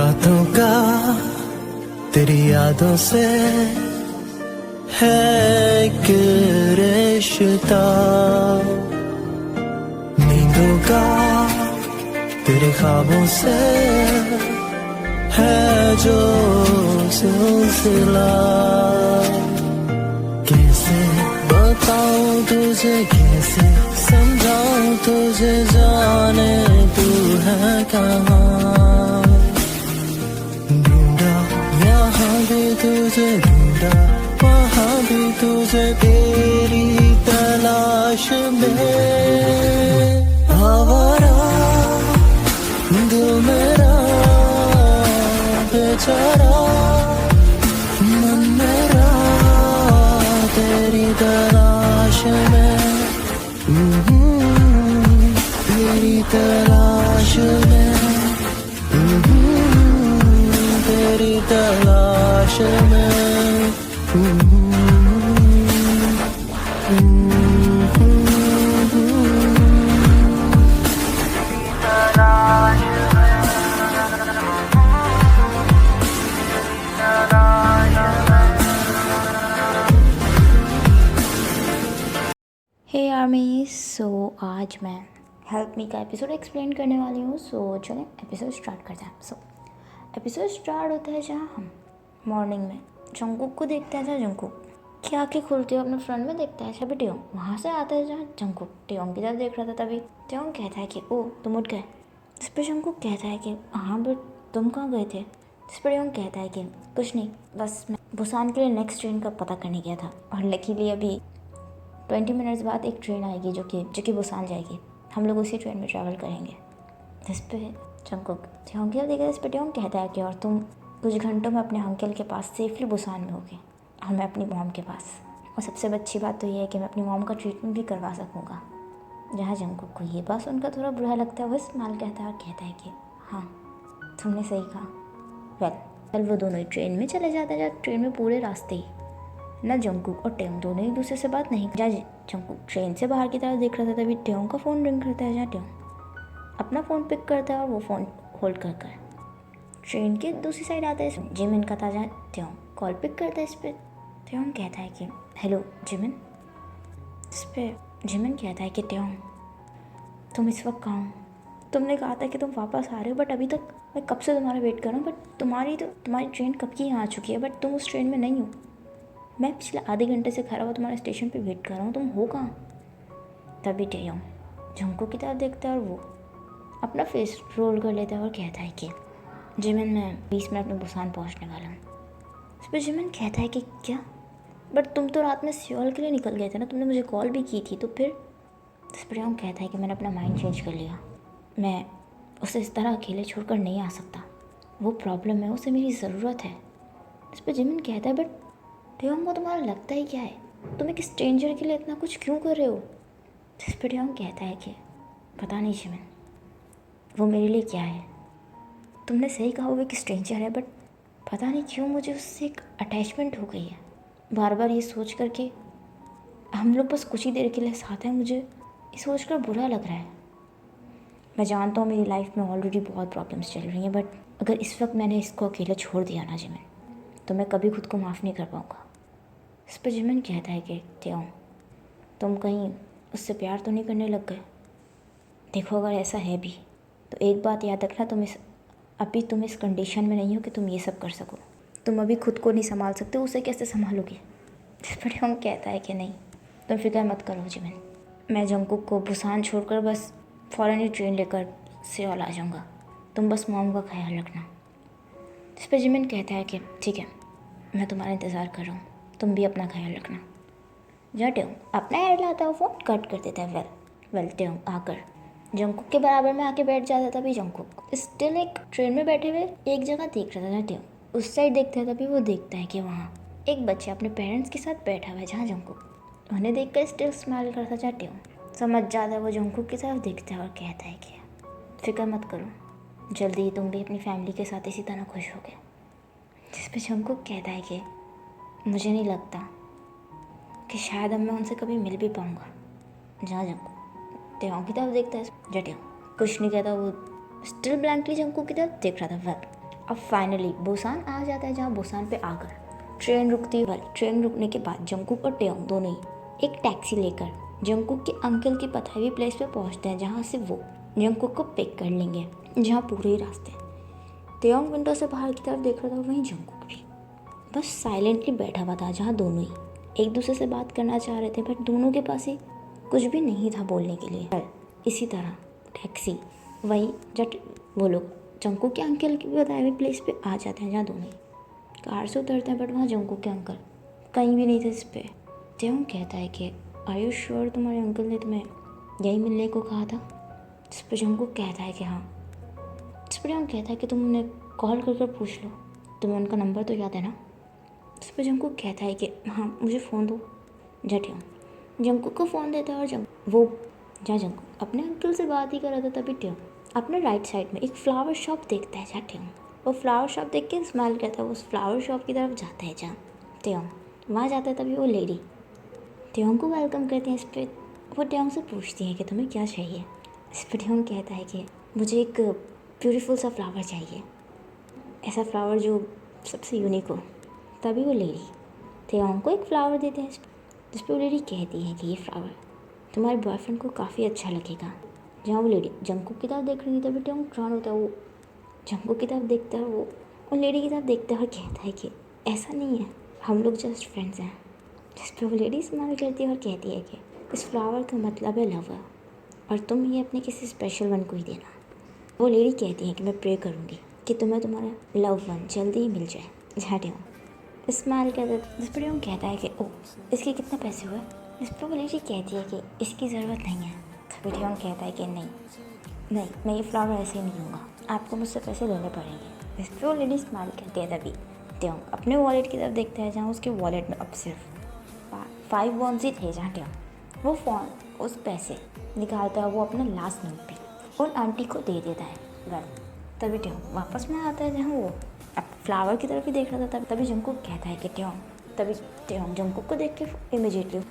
रातों का तेरी यादों से है एक रिश्ता, नींदों का तेरे ख्वाबों से है जो सिलसिला। कैसे बताऊं तुझे, कैसे समझाऊं तुझे, जाने तू है कहाँ। ढूंढा यहाँ भी तुझे, ढूंढा वहाँ भी तुझे, तेरी तलाश में आवारा दिल मेरा बेचारा, मन मेरा तेरी तलाश में, तेरी तलाश में, तेरी तलाश में। हे आर्मी, सो आज मैं हेल्प मी का एपिसोड एक्सप्लेन करने वाली हूँ। सो चलें एपिसोड स्टार्ट करते हैं। सो एपिसोड स्टार्ट होता है जहाँ हम मॉर्निंग में जंगकुक को देखते हैं। जहाँ जंगकुक की आँखें खुलती है, अपने फ्रेंड में देखता है छवि टेयोंग वहाँ से आता है। जहाँ जंगकुक टेयोंग की तरफ देख रहा था, तभी टेयोंग कहता है कि ओ तुम उठ गए। इस पर जंगकुक कहता है कि हाँ बट तुम कहाँ गए थे। इस पर टेयोंग कहता है कि कुछ नहीं, बस मैं बुसान के लिए नेक्स्ट ट्रेन का पता करने गया था और लकीली अभी 20 मिनट्स बाद एक ट्रेन आएगी जो कि बुसान जाएगी। हम लोग उसी ट्रेन में ट्रैवल करेंगे। इस पर जंगकुक टेयोंग की देखा। इस पर टेयोंग कहता है कि और तुम कुछ घंटों में अपने अंकल के पास सेफली बुसान में होगे और मैं अपनी मॉम के पास। और सबसे अच्छी बात तो ये है कि मैं अपनी मॉम का ट्रीटमेंट भी करवा सकूँगा। जहाँ जंगकुक को ये बात सुनकर थोड़ा बुरा लगता है, वो स्माइल कहता है और कहता है कि हाँ तुमने सही कहा। वेल वो दोनों ही ट्रेन में चले जाते हैं। जहाँ ट्रेन में पूरे रास्ते ही ना जंगकुक और टेयोंग दोनों एक दूसरे से बात नहीं। जहाँ जंगकुक ट्रेन से बाहर की तरफ देख रहा था, तभी टेयोंग का फ़ोन रिंग करता है। जहाँ टेयोंग अपना फ़ोन पिक करता है और वो फ़ोन होल्ड कर ट्रेन के दूसरी साइड आता है। जिमिन का था। जहाँ टेयोंग कॉल पिक करता है। इस पर टेयोंग कहता है कि हेलो जिमिन। इस पर जिमिन कहता है कि टेयोंग तुम इस वक्त कहाँ हो। तुमने कहा था कि तुम वापस आ रहे हो, बट अभी तक मैं कब से तुम्हारा वेट कर रहा हूँ, बट तुम्हारी ट्रेन कब की यहाँ आ चुकी है, बट तुम उस ट्रेन में नहीं हो। मैं पिछले आधे घंटे से खड़ा हुआ तुम्हारे स्टेशन पे वेट कर रहा हूँ, तुम हो कहाँ। तभी टेयोंग जंगकुक की तरफ देखता है और वो अपना फेस रोल कर लेता है और कहता है कि जिमिन मैं 20 मिनट में बुसान पहुँचने वाला हूँ। इस पर जिमिन कहता है कि क्या, बट तुम तो रात में सियोल के लिए निकल गए थे ना, तुमने मुझे कॉल भी की थी तो फिर। इस पर टेयोंग कहता है कि मैंने अपना माइंड चेंज कर लिया, मैं उसे इस तरह अकेले छोड़कर नहीं आ सकता। वो प्रॉब्लम है, उसे मेरी ज़रूरत है। इस पर जिमिन कहता है बट टेयोंग को तुम्हारा लगता ही क्या है, तुम एक स्ट्रेंजर के लिए इतना कुछ क्यों कर रहे हो। इस पर टेयोंग कहता है कि पता नहीं जिमिन, वो मेरे लिए क्या है। तुमने सही कहा वो एक स्ट्रेंजर है, बट पता नहीं क्यों मुझे उससे एक अटैचमेंट हो गई है। बार बार ये सोच कर कि हम लोग बस कुछ ही देर के लिए साथ हैं, मुझे ये सोच कर बुरा लग रहा है। मैं जानता हूँ मेरी लाइफ में ऑलरेडी बहुत प्रॉब्लम्स चल रही हैं, बट अगर इस वक्त मैंने इसको अकेले छोड़ दिया ना जिमिन, तो मैं कभी खुद को माफ़ नहीं कर पाऊँगा। इस पर जिमिन कहता है कि टेयोंग तुम कहीं उससे प्यार तो नहीं करने लग गए। देखो अगर ऐसा है भी तो एक बात याद रखना, अभी तुम इस कंडीशन में नहीं हो कि तुम ये सब कर सको। तुम अभी खुद को नहीं संभाल सकते, उसे कैसे संभालोगे। इस पर टेयोंग कहता है कि नहीं तुम फिक्र मत करो जिमिन, मैं जंगकुक को बुसान छोड़कर बस फ़ौरन ही ट्रेन लेकर सियोल आ जाऊँगा, तुम बस मॉम का ख्याल रखना। इस पर जिमिन कहता है कि ठीक है मैं तुम्हारा इंतज़ार कर रहा हूँ, तुम भी अपना ख्याल रखना। जहाँ टेयोंग अपना हेड लाता है, फ़ोन कट कर देता है। वेल टेयोंग आकर जंगकुक के बराबर में आके बैठ जाता था। तभी जंगकुक स्टिल एक ट्रेन में बैठे हुए एक जगह देख रहा था। जहाँ टेयोंग उस साइड देखता है, तभी वो देखता है कि वहाँ एक बच्चा अपने पेरेंट्स के साथ बैठा हुआ है। जहाँ जंगकुक उन्हें देख कर स्टिल स्माइल करता। जहाँ टेयोंग समझ जाता है, वो जंगकुक की तरफ देखता है और कहता है कि फिक्र मत करो, जल्दी ही तुम भी अपनी फैमिली के साथ इसी तरह खुश होगे। जिस पर जंगकुक कहता है कि मुझे नहीं लगता कि शायद अब मैं उनसे कभी मिल भी पाऊँगा। जहाँ जंगकुक टेयोंग की तरफ देखता है, जहाँ टेयोंग कुछ नहीं कहता, वो स्टिल ब्लैंकली जंगकुक की तरफ देख रहा था। अब फाइनली बुसान आ जाता है, जहाँ बुसान पे आकर ट्रेन रुकती है। ट्रेन रुकने के बाद जंगकुक और टेयोंग दोनों ही एक टैक्सी लेकर जंगकुक के अंकल की बताई हुई प्लेस पे पहुंचते हैं, जहाँ से वो जंगकुक को पिक कर लेंगे। जहाँ पूरे ही रास्ते टेयोंग विंडो से बाहर की तरफ देख रहा था, वहीं जंगकुक भी बस साइलेंटली बैठा हुआ था, जहाँ दोनों ही एक दूसरे से बात करना चाह रहे थे, बट दोनों के पास ही कुछ भी नहीं था बोलने के लिए। पर इसी तरह टैक्सी वही जब वो लोग जंगकुक के अंकल की बताई हुई प्लेस पे आ जाते हैं, जहाँ दोनों ही कार से उतरते हैं, बट वहाँ जंगकुक के अंकल कहीं भी नहीं थे इस पे। टेयोंग कहता है कि आर यू श्योर तुम्हारे अंकल ने तुम्हें यही मिलने को कहा था? जिस पर जंगकुक कहता है कि हाँ। जिस पर टेयोंग कहता है कि तुम उन्हें कॉल कर पूछ लो, तुम्हें उनका नंबर तो याद है ना? जिस पर जंगकुक कहता है कि हाँ मुझे फ़ोन दो। टेयोंग जंगकुक को फ़ोन देता है, और जहाँ जंगकुक अपने अंकल से बात ही कर रहा था, तभी टेयोंग अपने राइट साइड में एक फ्लावर शॉप देखता है। जहाँ टेयोंग वो फ्लावर शॉप देख के स्माइल करता है, वो उस फ्लावर शॉप की तरफ जाता है जहाँ टेयोंग वहाँ जाता है। तभी वो लेडी टेयोंग को वेलकम करती है। इस पर वो टेयोंग से पूछती है कि तुम्हें क्या चाहिए। इस पर टेयोंग कहता है कि मुझे एक ब्यूटीफुल सा फ्लावर चाहिए, ऐसा फ्लावर जो सबसे यूनिक हो। तभी वो लेडी टेयोंग को एक फ्लावर देते हैं, जिस पर वो लेडी कहती है कि ये फ्लावर तुम्हारे बॉयफ्रेंड को काफ़ी अच्छा लगेगा। जहाँ वो लेडी जंगकुक की तरफ देख रही थी, तभी टेयोंग ड्रॉन होता है, वो जंगकुक की तरफ देखता है, वो लेडी की तरफ देखता है और कहता है कि ऐसा नहीं है, हम लोग जस्ट फ्रेंड्स हैं। जिस पर वो लेडी स्माइल करती है और कहती है कि इस फ्लावर का मतलब है लवर, और तुम ये अपने किसी स्पेशल वन को ही देना। वो लेडी कहती है कि मैं प्रे करूँगी कि तुम्हें तुम्हारा लव वन जल्दी ही मिल जाए। जहाँ टेयोंग स्माइल करता है। जिस पर टेयोंग कहता है कि ओह इसके कितने पैसे हुए? इस पर वो लेडी कहती है कि इसकी ज़रूरत नहीं है। तभी टेयोंग कहता है कि नहीं मैं ये फ्लावर ऐसे ही नहीं लूँगा, आपको मुझसे पैसे लेने पड़ेंगे। इस पर वो लेडी स्माइल करती है। तभी टेयोंग अपने वॉलेट की तरफ देखता है, जहाँ उसके वॉलेट में अब सिर्फ 5 वॉन्स ही थे। जहाँ टेयोंग वो फ़ोन उस पैसे निकालता है, वो अपने लास्ट नोट पे उन आंटी को दे देता है। तभी टेयोंग वापस में आता है, जहाँ वो अब फ्लावर की तरफ ही देख रहा था। तभी जंगकुक कहता है कि टेयोंग जंगकुक को देख के इमीडिएटली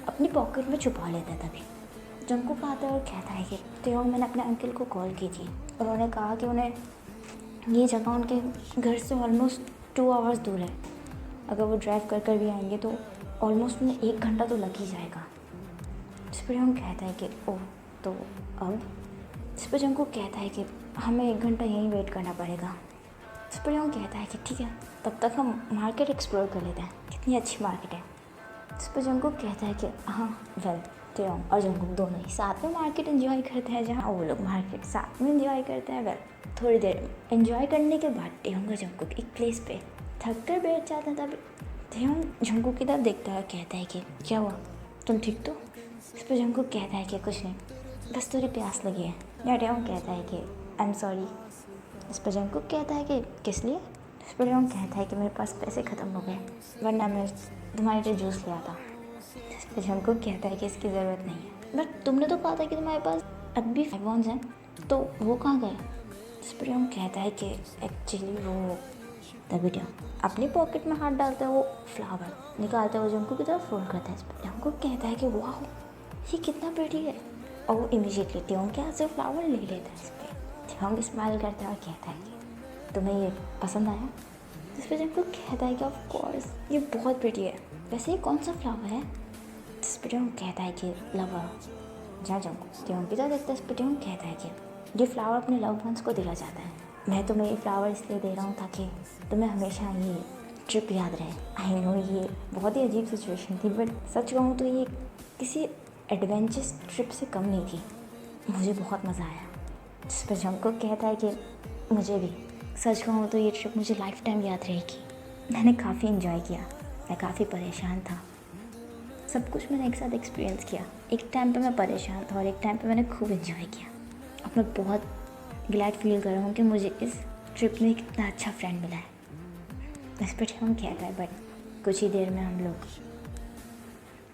अपनी पॉकेट में छुपा लेता है। तभी जंगकुक आता है और कहता है कि टेयोंग मैंने अपने अंकल को कॉल की थी, उन्होंने कहा कि उन्हें ये जगह उनके घर से ऑलमोस्ट 2 आवर्स दूर है। अगर वो ड्राइव कर भी आएंगे तो ऑलमोस्ट उन्हें 1 घंटा तो लग ही जाएगा। इस पर टेयोंग कहता है कि ओह तो अब? इस पर जंगकुक कहता है कि हमें 1 घंटा यहीं वेट करना पड़ेगा। इस पर टेयोंग कहता है कि ठीक है, तब तक हम मार्केट एक्सप्लोर कर लेते हैं, कितनी अच्छी मार्केट है। इस पर जंगकुक कहता है कि हाँ टेयोंग और जंगकुक दोनों ही साथ में मार्केट एंजॉय करते हैं। जहाँ वो लोग मार्केट साथ में एंजॉय करते हैं। थोड़ी देर एंजॉय करने के बाद टेयोंग और जंगकुक एक प्लेस पे थक कर बैठ जाते हैं। तभी टेयोंग जंगकुक की तरफ देखता है और कहता है कि क्या हुआ, तुम ठीक तो? इस पर जंगकुक कहता है कि कुछ नहीं, बस थोड़ी प्यास लगी है। या टेयोंग कहता है कि आई एम सॉरी। इस पर जंगकुक कहता है कि किस लिए? इस पर टेयोंग कहता है कि मेरे पास पैसे ख़त्म हो गए, वरना मैं तुम्हारे लिए जूस ले आता। इस पर जंगकुक कहता है कि इसकी ज़रूरत नहीं है, बट तुमने तो कहा था कि तुम्हारे पास अब भी 5 वॉन्स हैं, तो वो कहाँ गए? इस पर टेयोंग कहता है कि एक्चुअली वो। तभी टेयोंग अपनी पॉकेट में हाथ डालता है, वो फ्लावर निकालता है, वो जंगकुक की तरफ फोल्ड करता है। इस पर जंगकुक कहता है कि वाह ये कितना प्रिटी है, और वो इमीडिएटली टेयोंग के हाथ से फ्लावर ले लेता है। इस पर टेयोंग स्माइल करता है और कहता है कि तुम्हें ये पसंद आया? इस पर जंगकुक कहता है कि ऑफ कोर्स ये बहुत प्रिटी है, वैसे ये कौन सा फ्लावर है? इस पर टेयोंग कहता है कि लवर। जहाँ जंगकुक टेयोंग की तरफ देखता है, इस पर टेयोंग कहता है कि ये फ्लावर अपने लव वंस को दिया जाता है, मैं तुम्हें ये फ्लावर इसलिए दे रहा हूँ ताकि तुम्हें हमेशा ये ट्रिप याद रहे। आई नो ये बहुत ही अजीब सिचुएशन थी, बट सच कहूँ तो ये किसी एडवेंचरस ट्रिप से कम नहीं थी, मुझे बहुत मज़ा आया। जिस पर जंगकुक कहता है कि मुझे भी, सच कहूँ तो ये ट्रिप मुझे लाइफ टाइम याद रहेगी। मैंने काफ़ी इन्जॉय किया, मैं काफ़ी परेशान था, सब कुछ मैंने एक साथ एक्सपीरियंस किया। एक टाइम पे मैं परेशान था और एक टाइम पे मैंने खूब इन्जॉय किया। अब मैं बहुत ग्लैड फील कर रहा हूँ कि मुझे इस ट्रिप में कितना अच्छा फ्रेंड मिला है। इस पर हम कहता है बट कुछ ही देर में हम लोग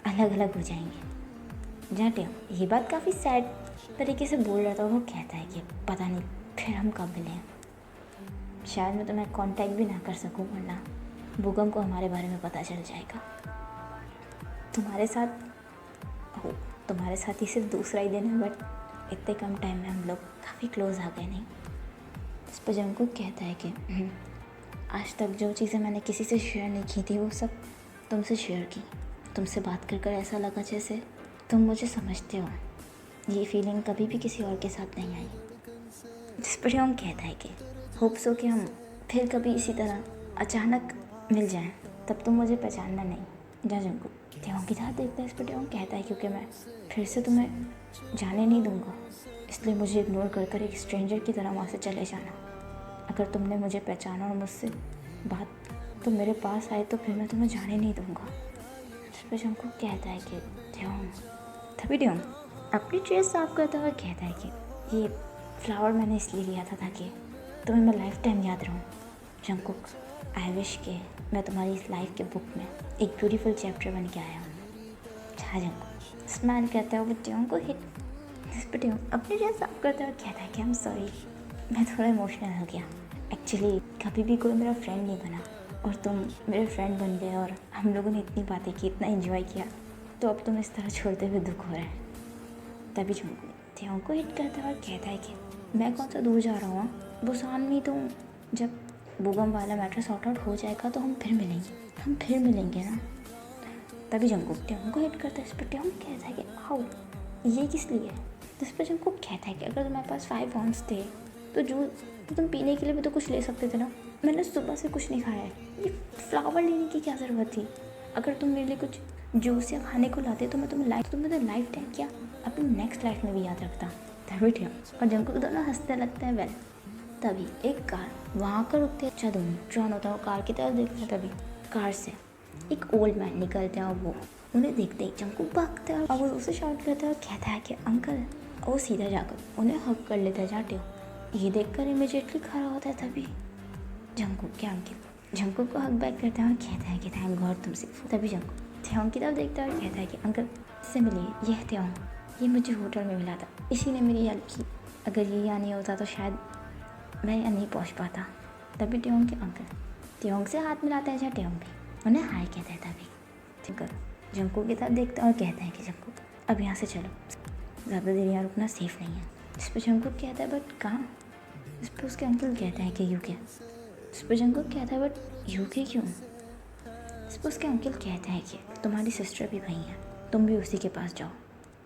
अलग अलग हो जाएंगे। जहाँ टेयोंग ये बात काफ़ी सैड तरीके से बोल रहा था, वो कहता है कि पता नहीं फिर हम कब मिलें, शायद मैं तुम्हें कांटेक्ट भी ना कर सकूं, वरना बुगम को हमारे बारे में पता चल जाएगा। तुम्हारे साथ ही सिर्फ दूसरा ही दिन है, बट इतने कम टाइम में हम लोग काफ़ी क्लोज आ गए नहीं? इस पर जंगकुक कहता है कि आज तक जो चीज़ें मैंने किसी से शेयर नहीं की थी वो सब तुमसे शेयर की। तुमसे बात कर कर ऐसा लगा जैसे तुम मुझे समझते हो। ये फीलिंग कभी भी किसी और के साथ नहीं आई। जिस पर हम कहता है कि होप्स हो कि हम फिर कभी इसी तरह अचानक मिल जाएं, तब तुम मुझे पहचानना नहीं। जा जंगकुक त्यों की तरह देखता है। इस पर त्यों कहता है क्योंकि मैं फिर से तुम्हें जाने नहीं दूंगा, इसलिए मुझे इग्नोर कर कर एक स्ट्रेंजर की तरह वहाँ से चले जाना। अगर तुमने मुझे पहचाना और मुझसे बात तो मेरे पास आए तो फिर मैं तुम्हें जाने नहीं दूंगा। इस पर जंगकुक कहता है कि त्यों तभी त्यों अपनी ड्रेस साफ करता हुआ कहता है कि ये फ्लावर मैंने इसलिए लिया था ताकि तुम्हें मैं लाइफ टाइम याद रहूँ। जंगकुक आई विश के मैं तुम्हारी इस लाइफ के बुक में एक ब्यूटीफुल चैप्टर बन के आया हूँ। जंगकुक स्माइल करता है वो त्यों को हिट। इस पर त्यों अपनी ड्रेस साफ करता हुआ कहता है कि आई एम सॉरी, मैं थोड़ा इमोशनल हो गया। एक्चुअली कभी भी कोई मेरा फ्रेंड नहीं बना और तुम मेरे फ्रेंड बन गए और हम लोगों ने इतनी बातें की, इतना एंजॉय किया, तो अब तुम इस तरह छोड़ते हुए दुख हो रहा है। तभी जंगकुक त्यों को हिट करता हुआ कहता है कि मैं कौन सा दूर जा रहा हूँ, बुसान में तो जब बुगम वाला मैटर सॉर्ट आउट हो जाएगा तो हम फिर मिलेंगे ना। तभी जंगकुक त्यों को हिट करता है। इस पर त्यों कहता है कि आओ ये किस लिए। इस पर जंगकुक कहता है कि अगर तुम्हारे पास 5 वॉन्ट्स थे तो तुम पीने के लिए भी तो कुछ ले सकते थे ना। मैंने सुबह से कुछ नहीं खाया है, ये फ्लावर लेने की क्या ज़रूरत थी। अगर तुम मेरे लिए कुछ जूस या खाने को लाते तो मैं तुम्हें लाइफ टाइम क्या अपनी नेक्स्ट लाइफ में भी याद रखता। तभी त्यों और जंगकुक दोनों हंसते लगते हैं। वेल तभी एक कार वहाँ कर रुकती है। अच्छा दोनों ट्रॉन होता है, वो कार की तरफ देखते हैं। तभी कार से एक ओल्ड मैन निकलते हैं और वो उन्हें देखते ही जंगकुक भागता है और वो उसे शॉट करता है और कहता है कि अंकल। वो सीधा जाकर उन्हें हक कर लेता है। जाते हो ये देखकर इमीडिएटली खड़ा होता है। तभी जंगकुक के अंकल जंगकुक को हक बैक करता है और कहता है कि थैंक गॉड तुम सेफ हो। तभी जंगकुक त्यों की तरफ देखता है और कहता है कि अंकल इससे मिलिए, यह त्यों, ये मुझे होटल में मिला था, इसी ने मेरी हेल्प की। अगर ये यहाँ नहीं होता तो शायद मैं यहाँ नहीं पहुँच पाता। तभी त्यों के अंकल त्यों से हाथ मिलाता है। जहाँ त्यों भी उन्हें हाय कहता है। तभी ठीक जंगकुक की तरफ देखता है और कहता है कि जंगकुक अब यहाँ से चलो, ज़्यादा देर यहाँ रुकना सेफ नहीं है। इस पर जंगकुक कहता है बट कहाँ। इस पर उसके अंकल कहते हैं कि यूके। इस पर जंगकुक कहता है बट यूके क्यों। इस पर उसके अंकल कहते हैं कि तुम्हारी सिस्टर भी वहीं है, तुम भी उसी के पास जाओ,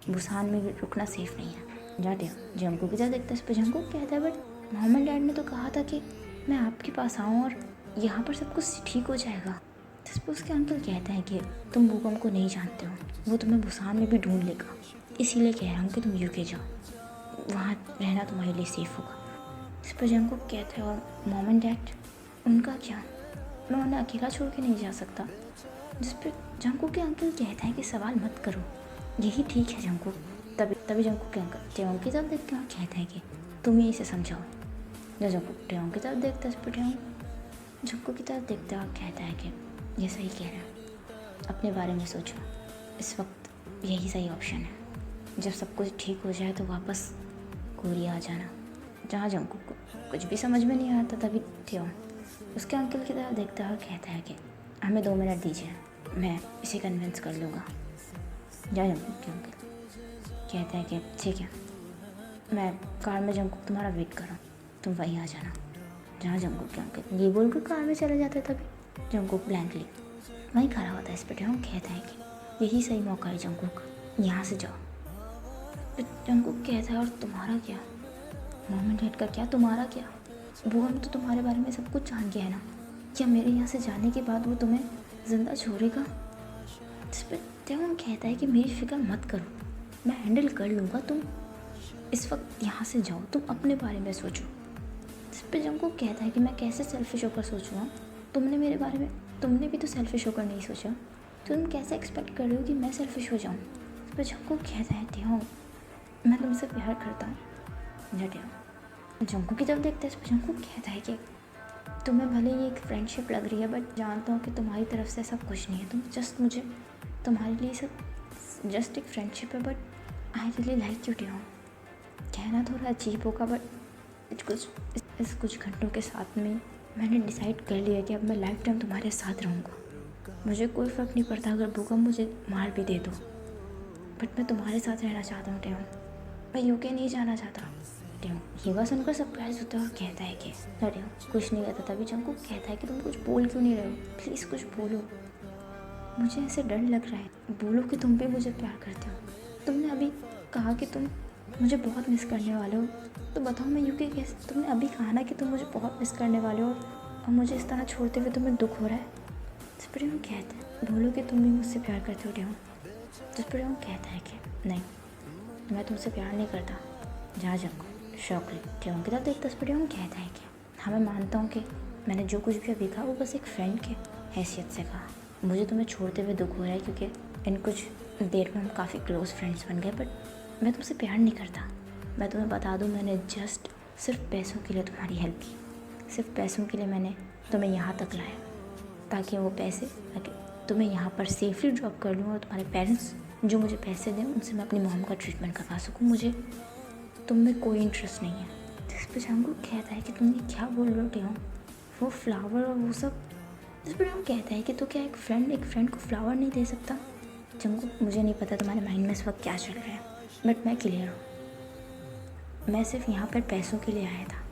बुसान में भी रुकना सेफ नहीं है। जाते हो जंगकुक की तरफ देखता है। इस पर जंगकुक कहता है बट मॉम एंड डैड ने तो कहा था कि मैं आपके पास आऊँ और यहाँ पर सब कुछ ठीक हो जाएगा। इस पर उसके अंकल कहते हैं कि तुम बुगम को नहीं जानते हो, वो तुम्हें बुसान में भी ढूंढ लेगा, इसीलिए कह रहा हूँ कि तुम यूके जाओ, वहाँ रहना तुम्हारे लिए सेफ होगा। इस पर जंगकुक कहते हैं और मॉम एंड डैड उनका क्या, मैं उन्हें अकेला छोड़ के नहीं जा सकता। जिस पर जंगकुक के अंकल कहते हैं कि सवाल मत करो, यही ठीक है जंगकुक। तभी जंगकुक के अंकल त्यों की तरफ देखते हैं और कहते हैं कि तुम ही इसे समझाओ। जब जंगकुक त्यों की तरफ देखता है, इस पर त्यों जंगकुक की तरफ देखता है और कहता है कि ये सही कह रहा है, अपने बारे में सोचो, इस वक्त यही सही ऑप्शन है। जब सब कुछ ठीक हो जाए तो वापस कोरिया आ जाना। जहाँ जंगकुक को कुछ भी समझ में नहीं आता। तभी त्यों उसके अंकल की तरफ देखता है और कहता है कि हमें 2 मिनट दीजिए, मैं इसे कन्विंस कर लूँगा। जा जंगकुक के अंकल कहता है कि ठीक है, मैं कार में जंगकुक तुम्हारा वेट कर रहा हूँ, तुम वहीं आ जाना। जहाँ जंगकुक के अंकल ये बोलकर कार में चले जाते हैं। तभी जंगकुक ब्लैंकली वहीं खड़ा होता है। इस पर त्यों कहता है कि यही सही मौका है जंगकुक, यहाँ से जाओ। तो जंगकुक कहता है और तुम्हारा क्या, मॉम एंड डैड का क्या, तुम्हारा क्या, बुगम तो तुम्हारे बारे में सब कुछ जान गया है ना, क्या मेरे यहाँ से जाने के बाद वो तुम्हें ज़िंदा छोड़ेगा। इस पर त्यों कहता है कि मेरी फिक्र मत करो, मैं हैंडल कर लूँगा, तुम इस वक्त यहाँ से जाओ, तुम अपने बारे में सोचो। इस पर जंगकुक कहता है कि मैं कैसे सेल्फिश होकर सोचूँगा, तुमने मेरे बारे में, तुमने भी तो सेल्फिश होकर नहीं सोचा, तो तुम कैसे एक्सपेक्ट कर रहे हो कि मैं सेल्फिश हो जाऊँ। इस पर जंगकुक कहता है त्यों मैं तुमसे प्यार करता हूँ। जटिया जंगकुक की तरफ देखते हैं। इस पर जंगकुक कहता है कि तुम्हें भले ही एक फ्रेंडशिप लग रही है बट जानता हूँ कि तुम्हारी तरफ से सब कुछ नहीं है, तुम जस्ट मुझे, तुम्हारे लिए सब जस्ट एक फ्रेंडशिप है, but I really like you ट्यों। कहना थोड़ा अजीब होगा बट कुछ घंटों के साथ में मैंने डिसाइड कर लिया कि अब मैं लाइफ टाइम तुम्हारे साथ रहूँगा। मुझे कोई फ़र्क नहीं पड़ता अगर भूकंप मुझे मार भी दे दो, बट मैं तुम्हारे साथ रहना चाहता हूँ ट्यों। मैं यूके नहीं जाना चाहता टेहू ये बात सुनकर सरप्राइज होता है और कहता है कि टेहू कुछ नहीं कहता। तभी जंगकुक कहता है कि तुम कुछ बोल क्यों नहीं रहे हो, प्लीज़ कुछ बोलो, मुझे ऐसे डर लग रहा है, बोलो कि तुम भी मुझे प्यार करते हो। तुमने अभी कहा कि तुम मुझे बहुत मिस करने वाले हो, तो बताओ मैं यूँ कैसे, तुमने अभी कहा ना कि तुम मुझे बहुत मिस करने वाले हो और मुझे इस तरह छोड़ते हुए तुम्हें दुख हो रहा है। जिस पर टेहू कहता है बोलो कि तुम भी मुझसे प्यार करते हो टेहू। जिस पर टेहू कहता है कि नहीं, मैं तुमसे प्यार नहीं करता, जहाँ जंगकुक शौकली टेहू की तरफ देखता। इस पर टेहू कहता है कि हाँ मैं मानता हूँ कि मैंने जो कुछ भी अभी कहा वो बस एक फ्रेंड के हैसियत से कहा। मुझे तुम्हें छोड़ते हुए दुख हो रहा है क्योंकि इन कुछ देर में हम काफ़ी क्लोज़ फ्रेंड्स बन गए, बट मैं तुमसे प्यार नहीं करता। मैं तुम्हें बता दूँ, मैंने जस्ट सिर्फ पैसों के लिए तुम्हारी हेल्प की, सिर्फ पैसों के लिए मैंने तुम्हें यहाँ तक लाया, ताकि वो पैसे ताकि तुम्हें यहाँ पर सेफली ड्रॉप कर लूँ और तुम्हारे पेरेंट्स जो मुझे पैसे दें उनसे मैं अपनी मॉम का ट्रीटमेंट करवा सकूँ। मुझे तुम में कोई इंटरेस्ट नहीं है। जिस पर जंगकुक कहता है कि तुम ये क्या बोल रहे हो टेहू, वो फ्लावर और वो सब। जिस पर हम कहता है कि तो क्या एक फ्रेंड को फ्लावर नहीं दे सकता। जंगकुक मुझे नहीं पता तुम्हारे माइंड में इस वक्त क्या चल रहा है, बट मैं क्लियर हूँ। मैं सिर्फ यहाँ पर पैसों के लिए आया था।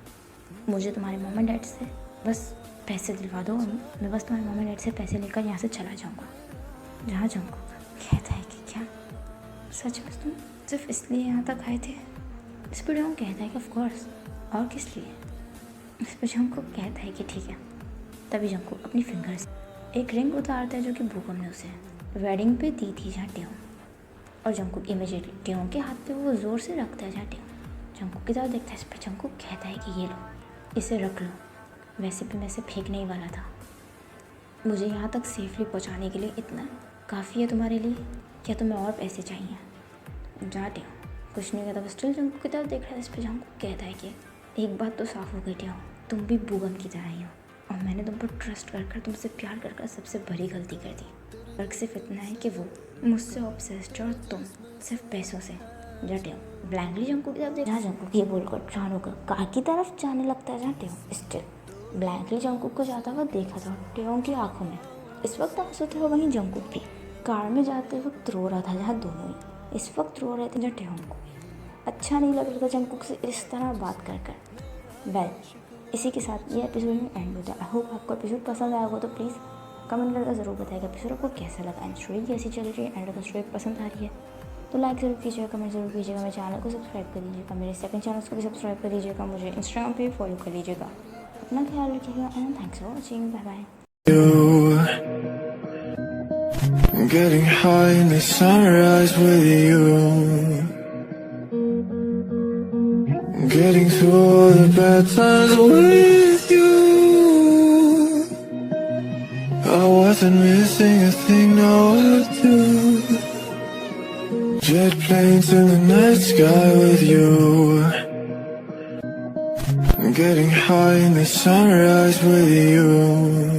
मुझे तुम्हारे मॉम एंड डैड से बस पैसे दिलवा दो, मैं बस तुम्हारे मॉम एंड डैड से पैसे लेकर यहाँ से चला जाऊँगा। जहाँ जंगकुक कहता है कि क्या सच में तुम सिर्फ इसलिए यहाँ तक आए थे। इस पर जंगकुक कहता है कि ऑफकोर्स, और किस लिए। इस पर जंगकुक कहता है कि ठीक है। तभी जंगकुक अपनी फिंगर से एक रिंग उतारता है जो कि बुकम ने उसे वेडिंग पे दी थी जहाँ टेहू, और जंगकुक इमीडिएटली टेहू के हाथ पे वो ज़ोर से रखता है जहाँ टेहू जंगकुक की तरफ देखता है। इस पर जंगकुक कहता है कि ये लो, इसे रख लो, वैसे भी मैं इसे फेंकने ही वाला था। मुझे यहाँ तक सेफली पहुँचाने के लिए इतना काफ़ी है तुम्हारे लिए, क्या तुम्हें और पैसे चाहिए। जहाँ टेहू कुछ नहीं कहता, बस स्टिल जंगकुक की तरफ देख रहा है। इस पर जंगकुक कहता है कि एक बात तो साफ़ हो गई टेहू, तुम भी बुगम की तरह ही हो, और मैंने तुम पर ट्रस्ट कर तुमसे प्यार कर सबसे बड़ी गलती कर दी। फर्क सिर्फ इतना है कि वो मुझसे ऑब्सेस्ड और तुम सिर्फ पैसों से। जहाँ ब्लैंकली जंगकुक की तरफ देख, जहाँ जंगकुक ये बोलकर ट्रान होकर कार की तरफ जाने लगता है। जहाँ टेहू स्टिल ब्लैंकली जंगकुक को जाता हुआ देखा था। टेहू की आंखों में इस वक्त आंसू थे, वहीं जंगकुक भी कार में जाते वक्त रो रहा था। जहाँ दोनों ही इस वक्त रो रहे थे। जहाँ टेहू को अच्छा नहीं लग रहा था जंगकुक से इस तरह बात कर। वेल, इसी के साथ ये एपिसोड में एंड होता है। आई होप आपको एपिसोड पसंद आया हो तो प्लीज़ कमेंट करके ज़रूर बताइएगा एपिसोड आपको कैसा लगा एंड स्टोरी कैसी चल रही है एंड अगर स्टोरी पसंद आ रही है तो लाइक ज़रूर कीजिएगा, कमेंट ज़रूर कीजिएगा, मेरे चैनल को सब्सक्राइब कर दीजिएगा, मेरे सेकंड चैनल को भी सब्सक्राइब कर दीजिएगा, मुझे इंस्टाग्राम पे फॉलो कर लीजिएगा। अपना ख्याल रखिएगा and thanks for watching, bye bye. Getting high in the sunrise with you, getting through all the bad times with you. I wasn't missing a thing, no two. Jet planes in the night sky with you, getting high in the sunrise with you.